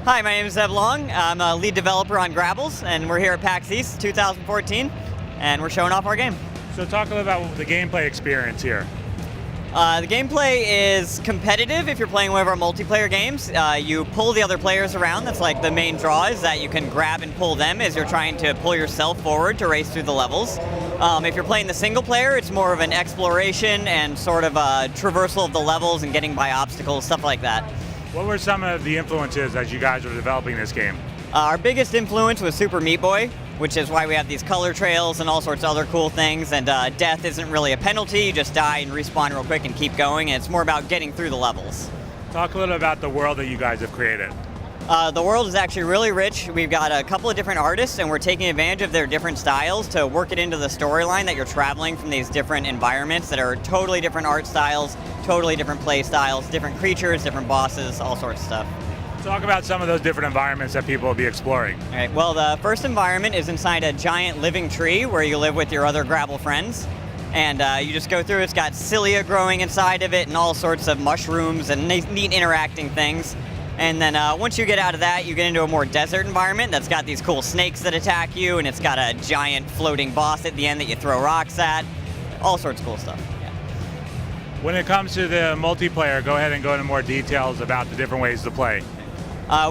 Hi, my name is Zeb Long. I'm a lead developer on Grabbles, and we're here at PAX East 2014, and we're showing off our game. So talk a little about the gameplay experience here. The gameplay is competitive if you're playing one of our multiplayer games. You pull the other players around. That's like the main draw, is that you can grab and pull them as you're trying to pull yourself forward to race through the levels. If you're playing the single player, it's more of an exploration and sort of a traversal of the levels and getting by obstacles, stuff like that. What were some of the influences as you guys were developing this game? Our biggest influence was Super Meat Boy, which is why we have these color trails and all sorts of other cool things, and death isn't really a penalty. You just die and respawn real quick and keep going, and it's more about getting through the levels. Talk a little about the world that you guys have created. The world is actually really rich. We've got a couple of different artists, and we're taking advantage of their different styles to work it into the storyline, that you're traveling from these different environments that are totally different art styles, totally different play styles, different creatures, different bosses, all sorts of stuff. Talk about some of those different environments that people will be exploring. All right, well, the first environment is inside a giant living tree where you live with your other Grabble friends. And you just go through, it's got cilia growing inside of it and all sorts of mushrooms and neat interacting things. And then once you get out of that, you get into a more desert environment that's got these cool snakes that attack you, and it's got a giant floating boss at the end that you throw rocks at. All sorts of cool stuff. Yeah. When it comes to the multiplayer, go ahead and go into more details about the different ways to play.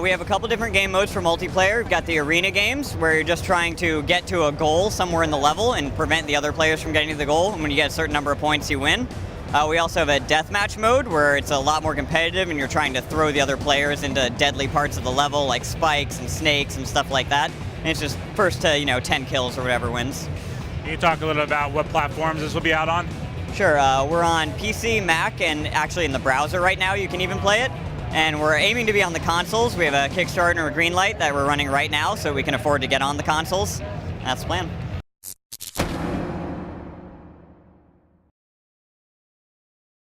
We have a couple different game modes for multiplayer. We've got the arena games, where you're just trying to get to a goal somewhere in the level and prevent the other players from getting to the goal. And when you get a certain number of points, you win. We also have a deathmatch mode, where it's a lot more competitive and you're trying to throw the other players into deadly parts of the level, like spikes and snakes and stuff like that. And it's just first to 10 kills or whatever wins. Can you talk a little about what platforms this will be out on? Sure, we're on PC, Mac, and actually in the browser right now you can even play it. And we're aiming to be on the consoles. We have a Kickstarter and a green light that we're running right now, so we can afford to get on the consoles. That's the plan.